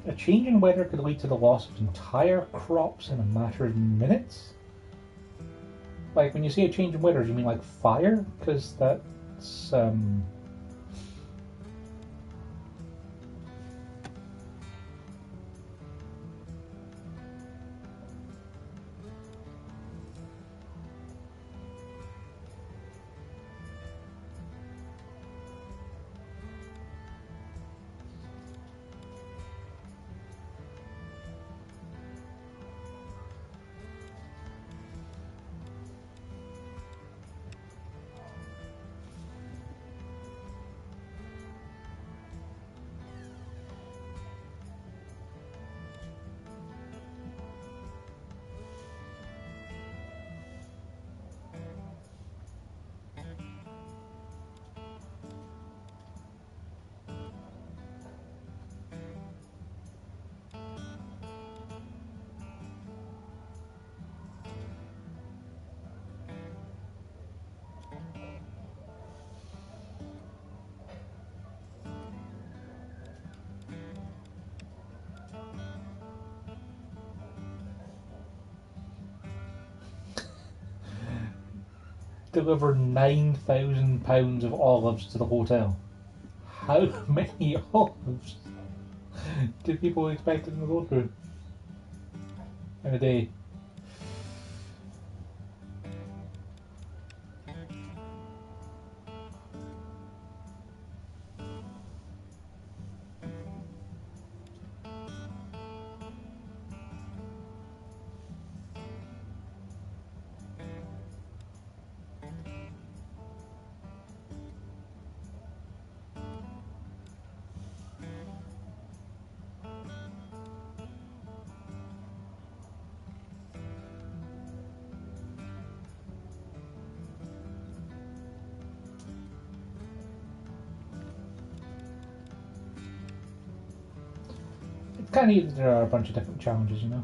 A change in weather could lead to the loss of entire crops in a matter of minutes? Like, when you say a change in weather, do you mean like fire? Because that's, deliver 9,000 pounds of olives to the hotel. How many olives do people expect them to go through in a day? It's kind of neat that there are a bunch of different challenges, you know.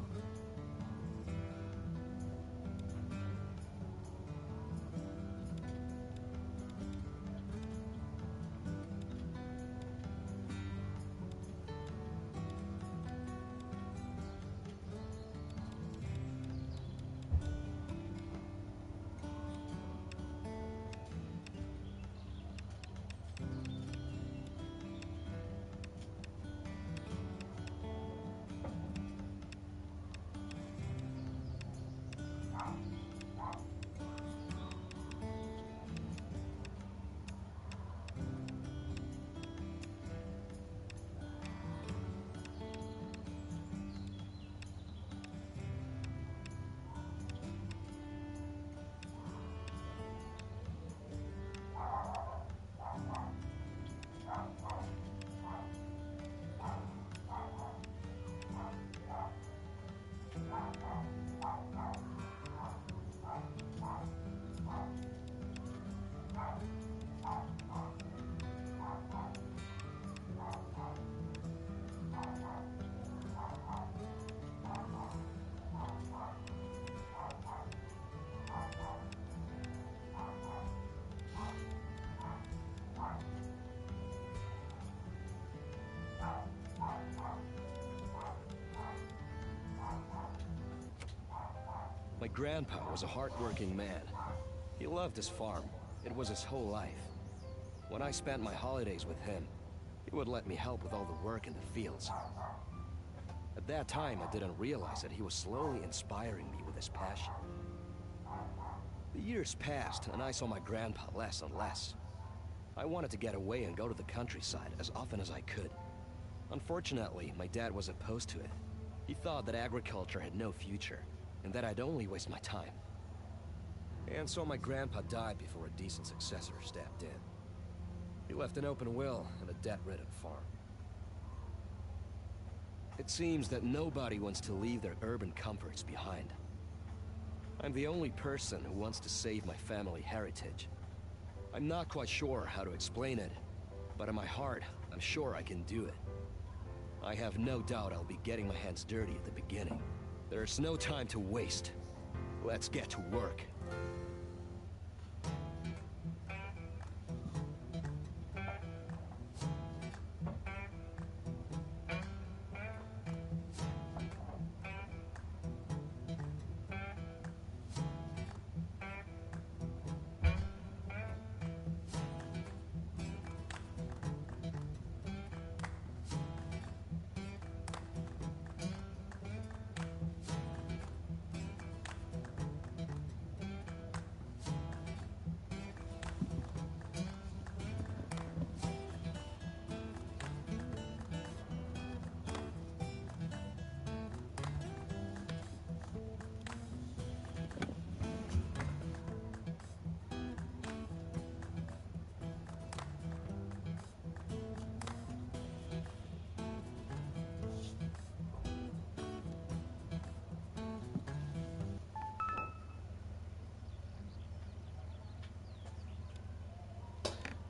My grandpa was a hard-working man. He loved his farm. It was his whole life. When I spent my holidays with him, he would let me help with all the work in the fields. At that time, I didn't realize that he was slowly inspiring me with his passion. The years passed, and I saw my grandpa less and less. I wanted to get away and go to the countryside as often as I could. Unfortunately, my dad was opposed to it. He thought that agriculture had no future, and that I'd only waste my time. And so my grandpa died before a decent successor stepped in. He left an open will and a debt-ridden farm. It seems that nobody wants to leave their urban comforts behind. I'm the only person who wants to save my family heritage. I'm not quite sure how to explain it, but in my heart, I'm sure I can do it. I have no doubt I'll be getting my hands dirty at the beginning. There's no time to waste. Let's get to work.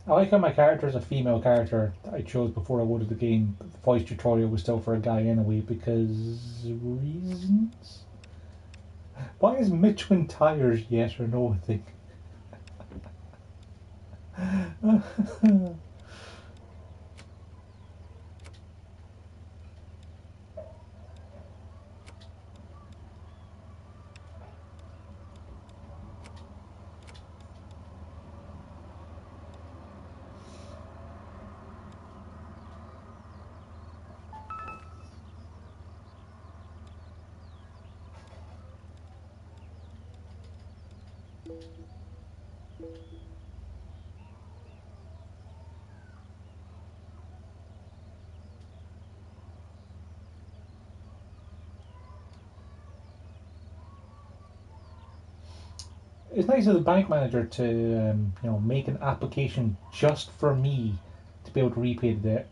I like how my character is a female character that I chose before I loaded the game. But the voice tutorial was still for a guy anyway because reasons. Why is Michelin tires yes or no a thing? It's nice of the bank manager to make an application just for me to be able to repay the debt.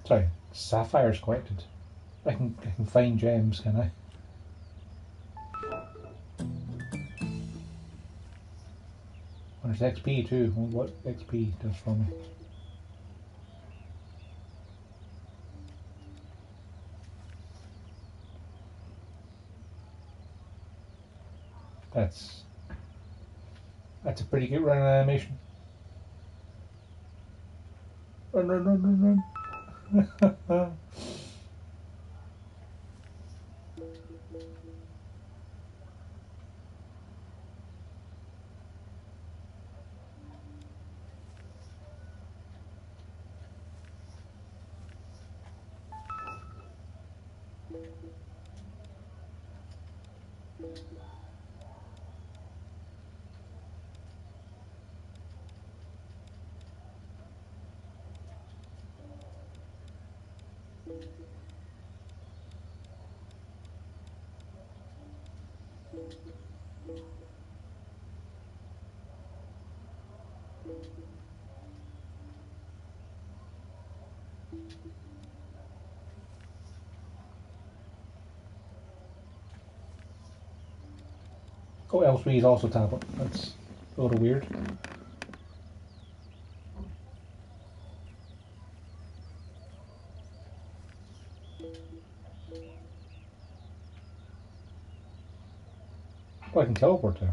Sorry, sapphires collected. I can find gems, can I? And there's XP too. I wonder what XP does for me. That's a pretty good run animation. Run, run, run, run, run. Oh, L3 is also tablet. That's a little weird. Oh, I can teleport there.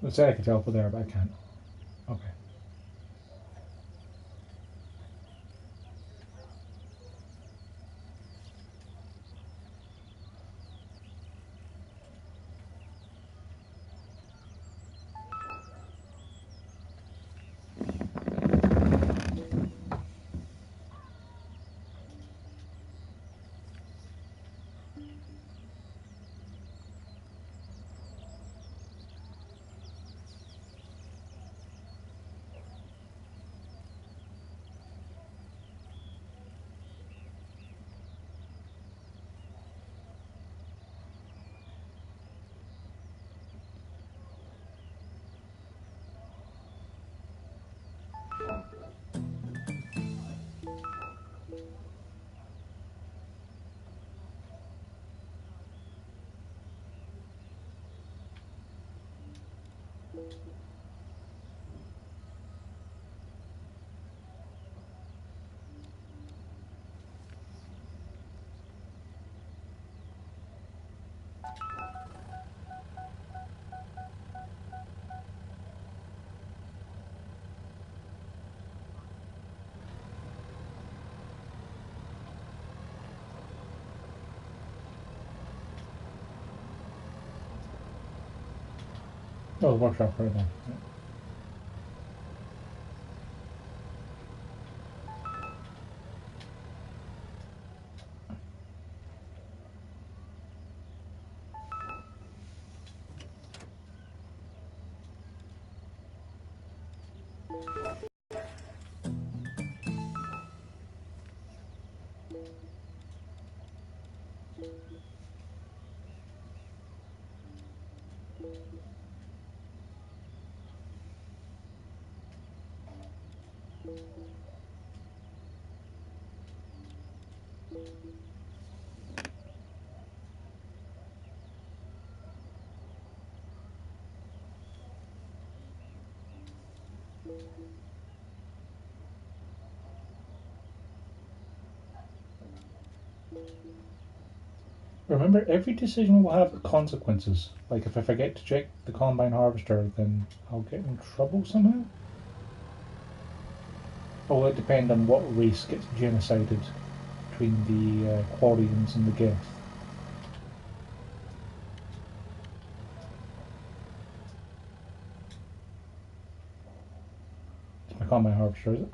Let's say I can teleport there, but I can't. Okay. Oh, the workshop right there. Remember, every decision will have consequences. Like if I forget to check the combine harvester, then I'll get in trouble somehow. Or will it depend on what race gets genocided between the Quarians and the Geth? It's my combine harvester, is it?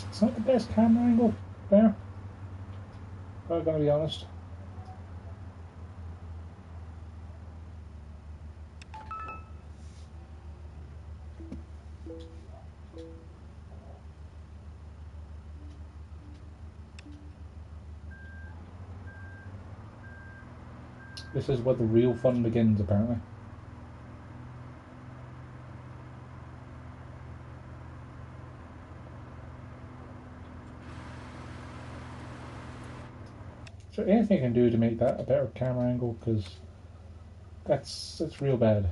It's not the best camera angle there. I'm gonna be honest. This is where the real fun begins, apparently. So anything I can do to make that a better camera angle, because that's real bad.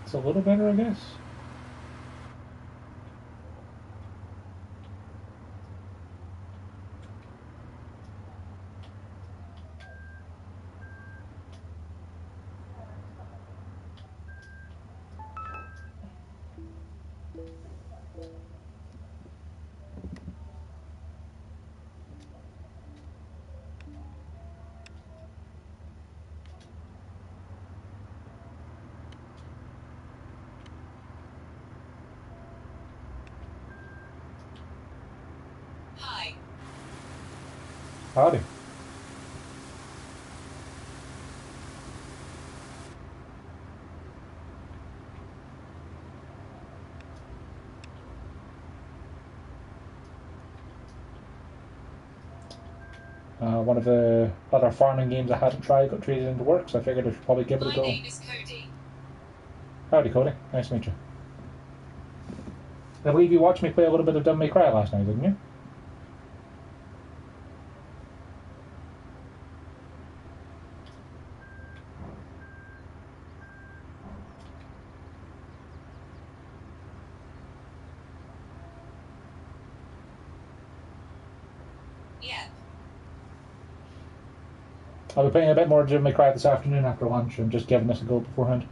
It's a little better, I guess. Hi. Howdy. One of the other farming games I hadn't tried got traded into work, so I figured I should probably give it a My go. name is Cody. Howdy, Cody. Nice to meet you. I believe you watched me play a little bit of Devil May Cry last night, didn't you? Yeah. I'll be playing a bit more Devil May Cry this afternoon after lunch. I'm just giving this a go beforehand.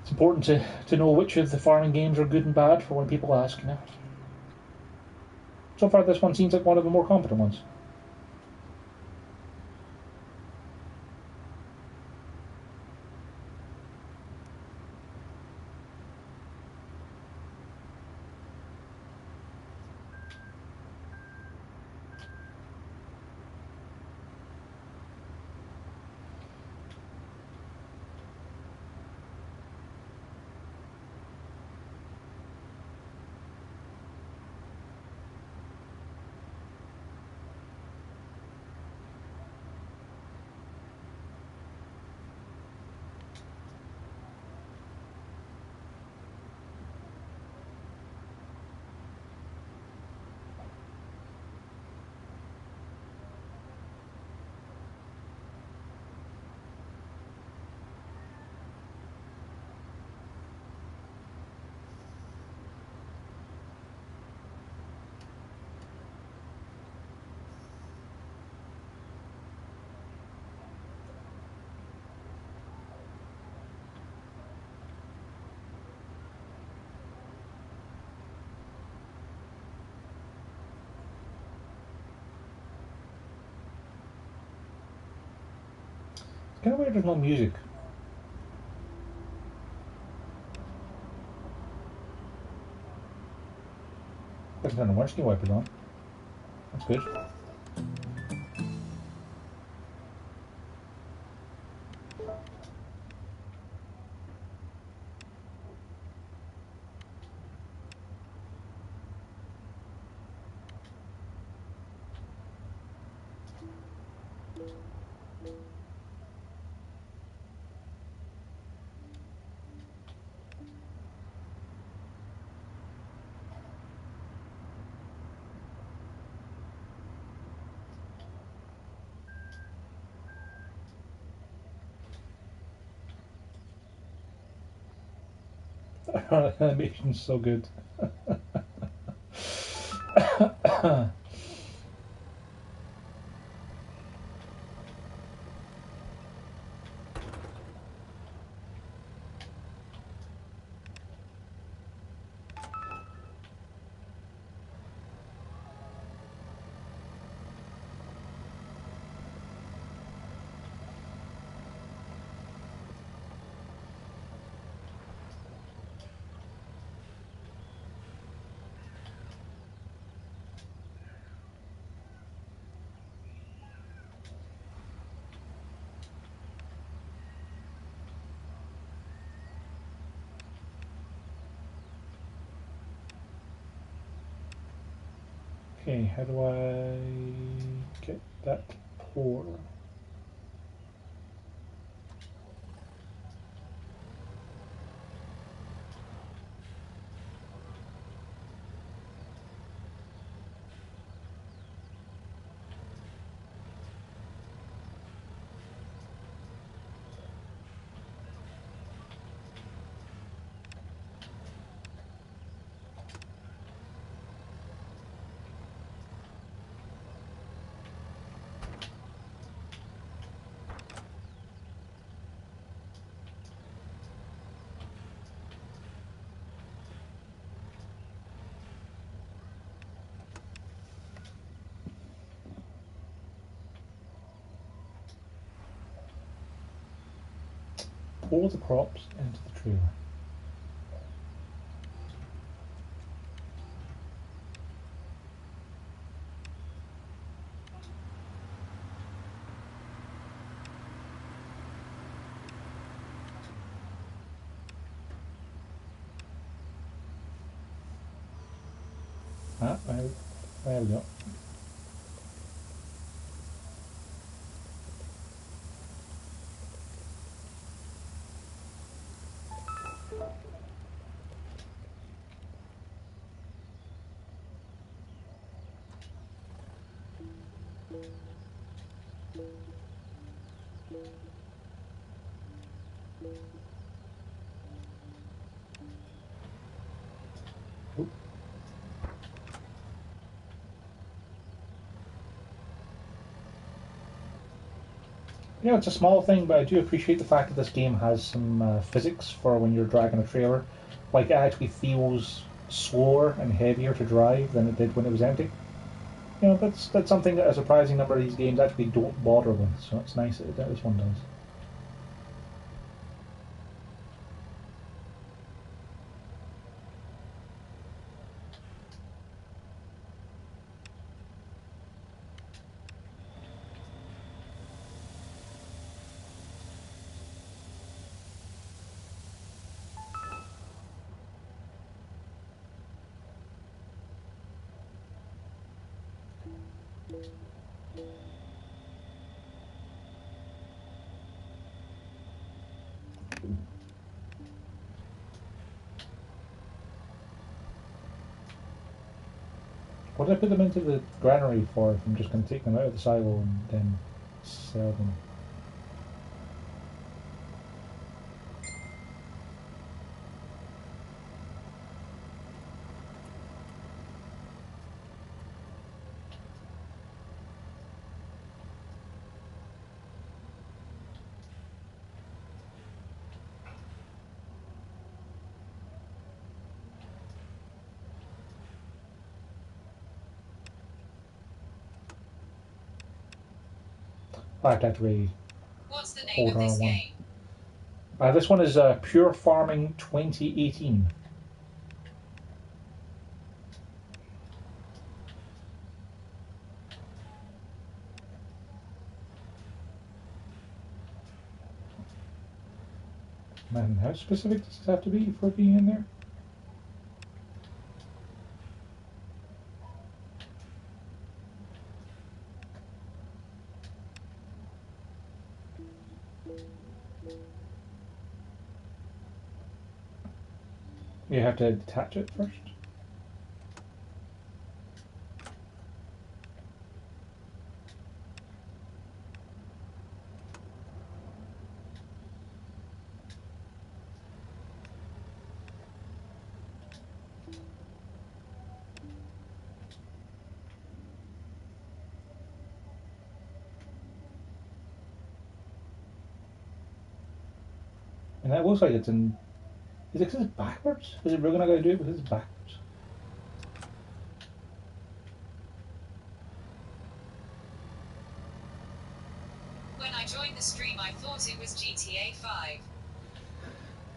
It's important to know which of the farming games are good and bad for when people ask, you know. So far, this one seems like one of the more competent ones. Kind of weird there's no music. Doesn't turn the windscreen wipers on. That's good. The animation's so good. Okay, how do I get that pour? Pour the crops into the trailer. Ah, there we go. Oop. You know, it's a small thing, but I do appreciate the fact that this game has some physics for when you're dragging a trailer. Like, it actually feels slower and heavier to drive than it did when it was empty. You know, that's something that a surprising number of these games actually don't bother with, so it's nice that this one does. What did I put them into the granary for if I'm just going to take them out of the silo and then sell them? Back that way. What's the name Hold of this R1. game? This one is Pure Farming 2018. Man, how specific does this have to be for being in there? You have to detach it first. And that looks like it's in... Is it because it's backwards? Is it really not going to do it because it's backwards? When I joined the stream, I thought it was GTA 5.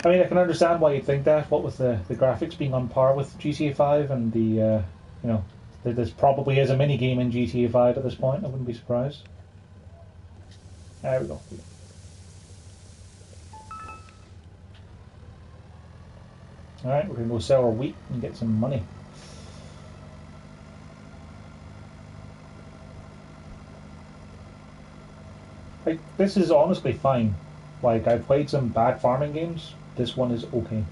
I mean, I can understand why you'd think that. What with the graphics being on par with GTA 5 and the, you know, this probably is a mini game in GTA 5 at this point. I wouldn't be surprised. There we go. Alright, we're going to go sell our wheat and get some money. Like, this is honestly fine. Like, I've played some bad farming games. This one is okay.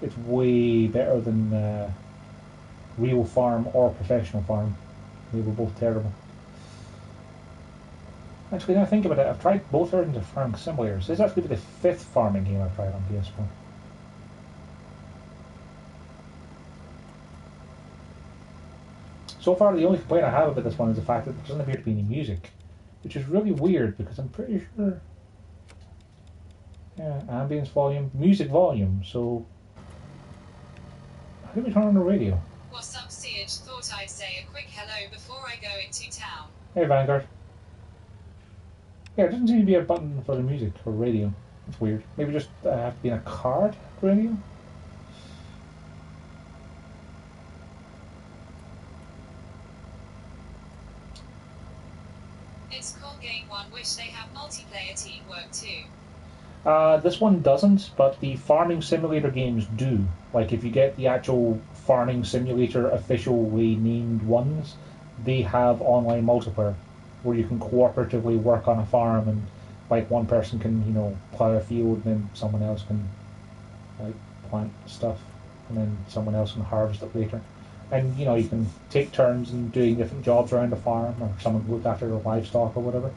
It's way better than Real Farm or Professional Farm. They were both terrible. Actually, now I think about it, I've tried both versions of Farming Simulators. This is actually the 5th farming game I've tried on PS4. So far, the only complaint I have about this one is the fact that there doesn't appear to be any music, which is really weird because I'm pretty sure... Yeah, ambience volume, music volume, so... How do we turn on the radio? What's up, CJSeedge? Thought I'd say a quick hello before I go into town. Hey, Vanguard. Yeah, there doesn't seem to be a button for the music or radio. It's weird. Maybe just have to be in a card radio? It's called Game 1, which they have multiplayer teamwork too. This one doesn't, but the farming simulator games do. Like, if you get the actual farming simulator officially named ones, they have online multiplayer where you can cooperatively work on a farm and, like, one person can, you know, plow a field and then someone else can, like, plant stuff and then someone else can harvest it later. And, you know, you can take turns in doing different jobs around the farm, or someone can look after their livestock or whatever.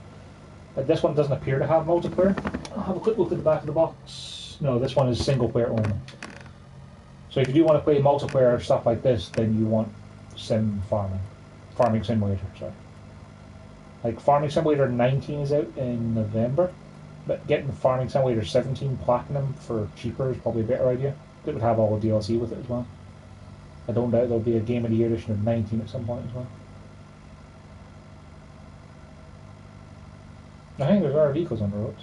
But this one doesn't appear to have multiplayer. I'll have a quick look at the back of the box. No, this one is single player only. So if you do want to play multiplayer stuff like this, then you want Farming Simulator, sorry. Like, Farming Simulator 19 is out in November, but getting Farming Simulator 17 Platinum for cheaper is probably a better idea. It would have all the DLC with it as well. I don't doubt there'll be a Game of the Year edition of 19 at some point as well. I think there's other vehicles on the roads.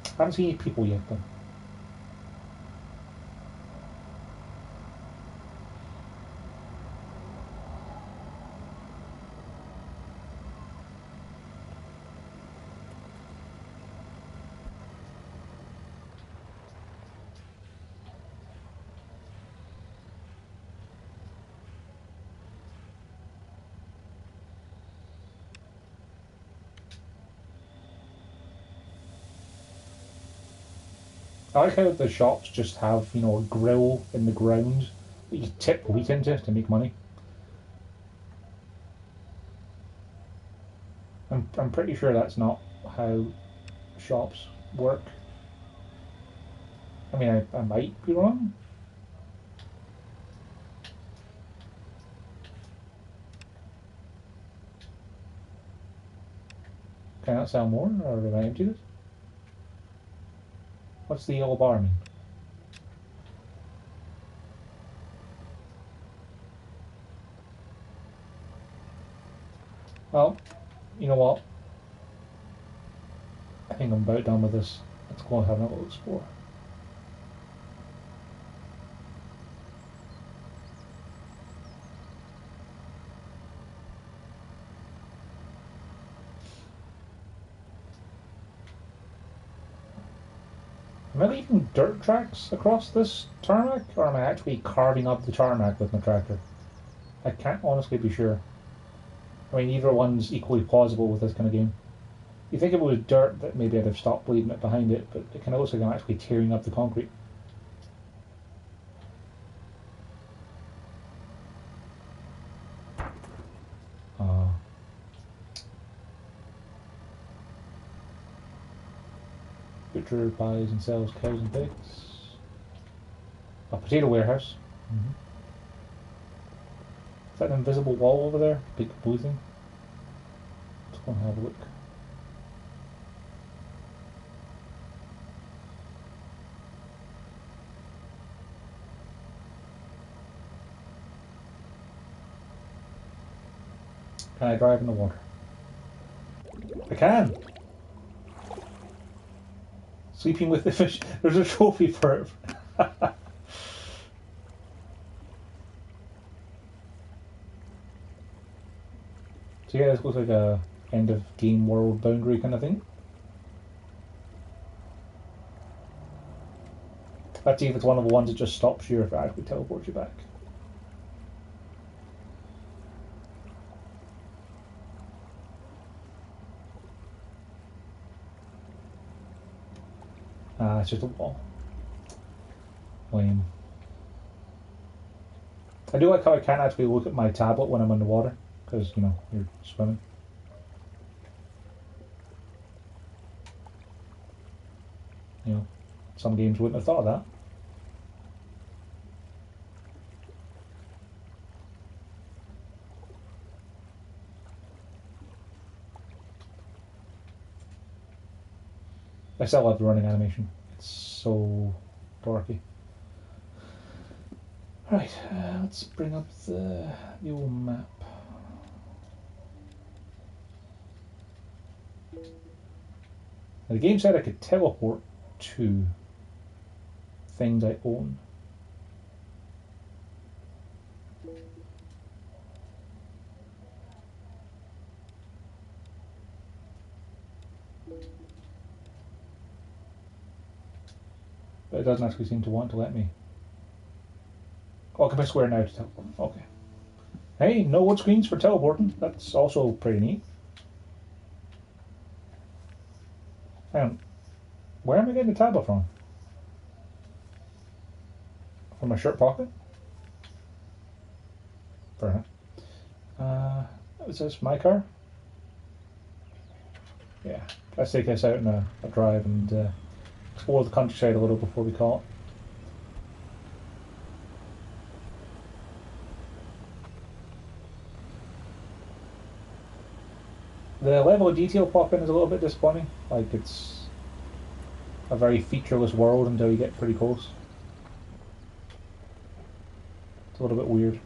I haven't seen any people yet though. I like how the shops just have, you know, a grill in the ground that you tip wheat into to make money. I'm pretty sure that's not how shops work. I mean, I might be wrong. Can I sell more, or did I empty this? What's the yellow bar mean? Well, you know what? I think I'm about done with this. Let's go and have a little explore. Am I leaving dirt tracks across this tarmac, or am I actually carving up the tarmac with my tractor? I can't honestly be sure. I mean, either one's equally plausible with this kind of game. You think if it was dirt, that maybe I'd have stopped leaving it behind it, but it can also be actually tearing up the concrete. Butcher buys and sells cows and pigs. A potato warehouse. Is that an invisible wall over there? Big blue thing? Let's go and have a look. Can I drive in the water? I can! Sleeping with the fish. There's a trophy for it. So yeah, this looks like a end of game world boundary kind of thing. Let's see if it's one of the ones that just stops you or if it actually teleports you back. Ah, it's just a wall. Lame. I do like how I can't actually look at my tablet when I'm in the water, because, you know, you're swimming. You know, some games wouldn't have thought of that. I still love the running animation. It's so dorky. Right, let's bring up the old map. Now, the game said I could teleport to things I own. But it doesn't actually seem to want to let me. Oh, I can press square now to teleport. Okay. Hey, no wood screens for teleporting. That's also pretty neat. Hang on. Where am I getting the tablet from? From my shirt pocket? Fair enough. Is this my car? Yeah. Let's take this out in a drive and explore the countryside a little before we call it. The level of detail pop-in is a little bit disappointing. Like, it's a very featureless world until you get pretty close. It's a little bit weird.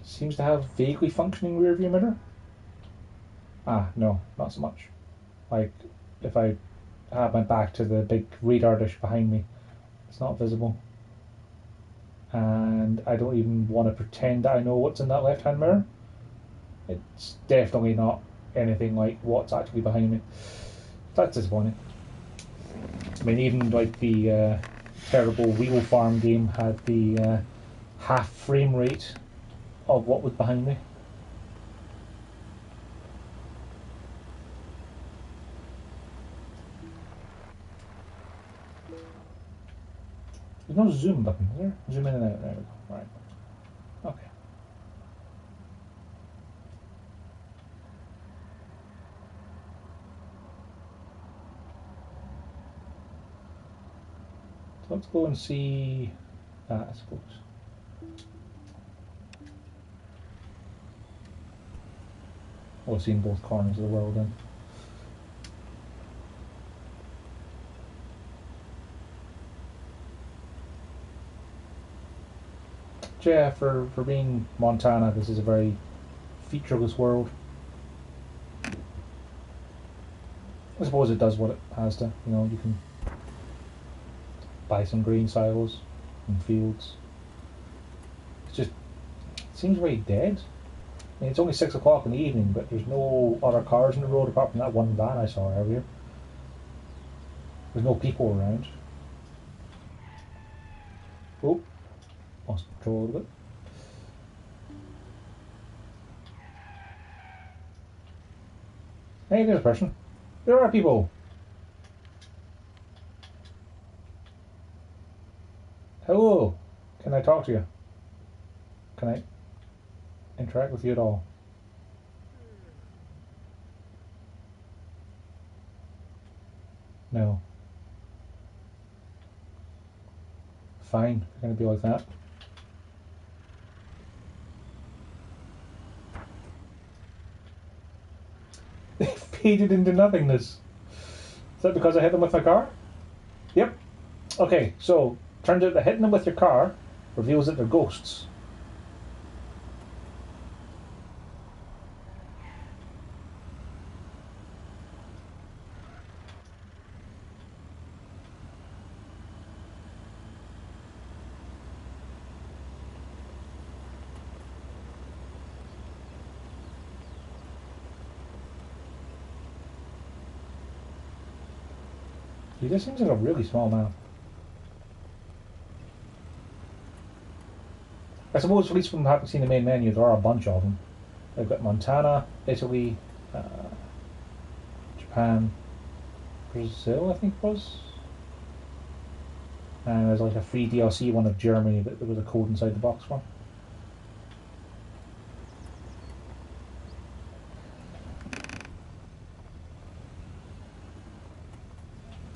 Seems to have vaguely functioning rear view mirror. Ah, no, not so much. Like, if I have my back to the big radar dish behind me, it's not visible. And I don't even want to pretend that I know what's in that left-hand mirror. It's definitely not anything like what's actually behind me. That's disappointing. I mean, even like the terrible Wheel Farm game had the half frame rate of what was behind me. There's no zoom button, is there? Zoom in and out. There we go. Right. Okay. So let's go and see that, I suppose. We've seen both corners of the world then. yeah, for being Montana, this is a very featureless world. I suppose it does what it has to. You know, you can buy some green silos and fields. It's just it seems very dead. I mean, it's only 6 o'clock in the evening, but there's no other cars on the road apart from that one van I saw earlier. There's no people around. Oh, lost control a little bit. Hey, there's a person. There are people. Hello. Can I talk to you? Can I interact with you at all? No. Fine, if you're going to be like that. They faded into nothingness. Is that because I hit them with my car? Yep. Okay, so turns out that hitting them with your car reveals that they're ghosts. This seems like a really small map. I suppose, at least from having seen the main menu, there are a bunch of them. They've got Montana, Italy, Japan, Brazil, I think it was. And there's like a free DLC one of Germany that there was a code inside the box for.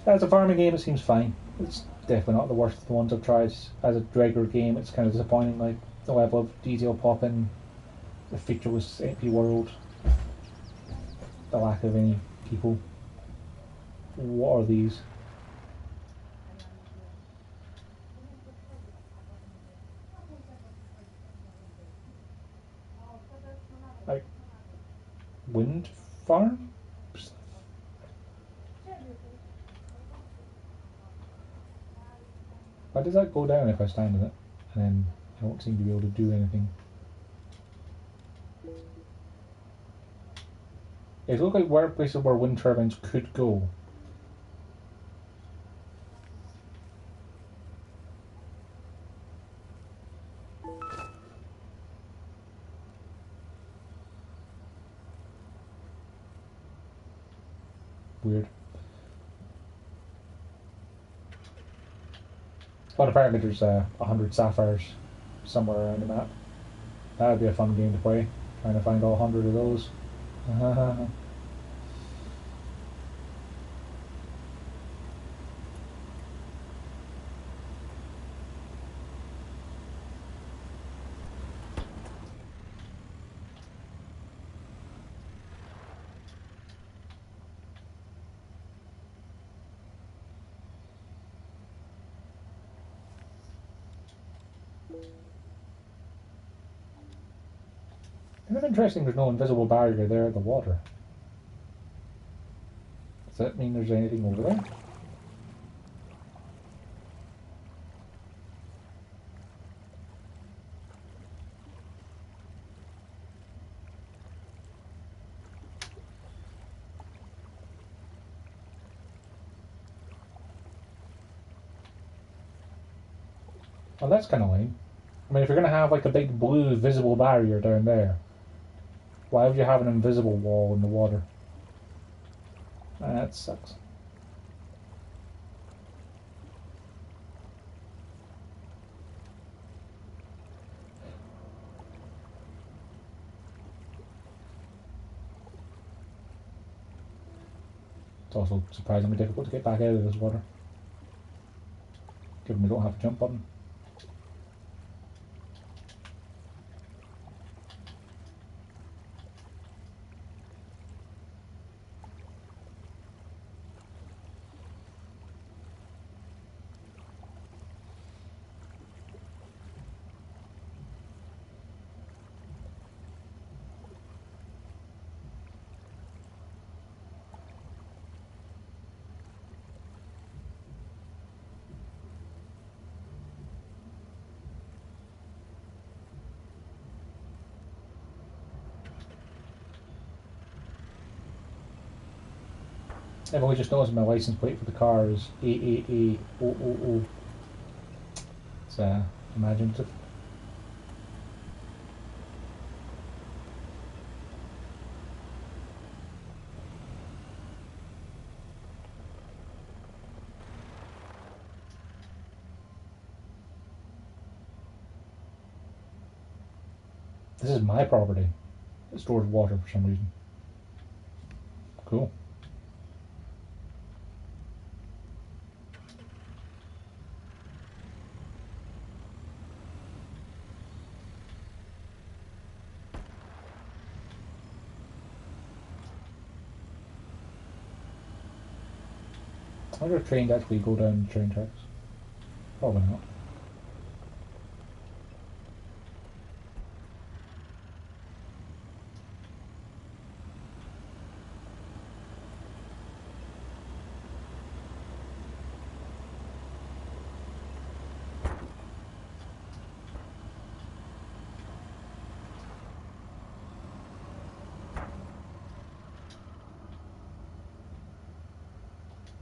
As a farming game, it seems fine. It's definitely not the worst of the ones I've tried. As a regular game, it's kind of disappointing, like the level of detail popping, the featureless empty world, the lack of any people. What are these? Like wind farms? Why does that go down if I stand in it? And then I don't seem to be able to do anything. It looks like places where wind turbines could go. Weird. But apparently there's 100 sapphires somewhere around the map. That would be a fun game to play. Trying to find all 100 of those. Kind of interesting there's no invisible barrier there at the water. Does that mean there's anything over there? Well, that's kind of lame. I mean, if you're going to have like a big blue visible barrier down there, why would you have an invisible wall in the water? That sucks. It's also surprisingly difficult to get back out of this water, given we don't have a jump button. Everyone just knows my license plate for the car is AAA000. It's imaginative. This is my property. It stores water for some reason. Cool. I wonder if trains actually go down train tracks. Probably not.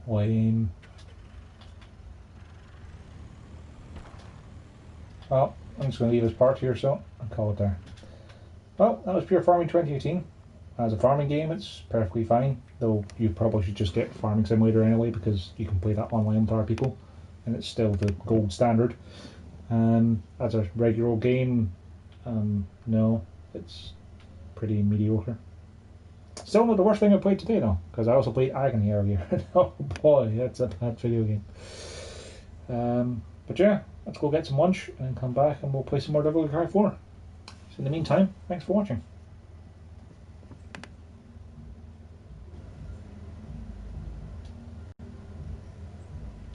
Lame. Well, I'm just going to leave this part here so and call it there. Well, that was Pure Farming 2018. As a farming game, it's perfectly fine, though you probably should just get Farming Simulator anyway because you can play that online with other people and it's still the gold standard. As a regular old game, no, it's pretty mediocre. Still not the worst thing I played today though, because I also played Agony earlier. Oh boy, that's a bad video game. But yeah, let's go get some lunch and then come back and we'll play some more Devil May Cry 4. So in the meantime, thanks for watching.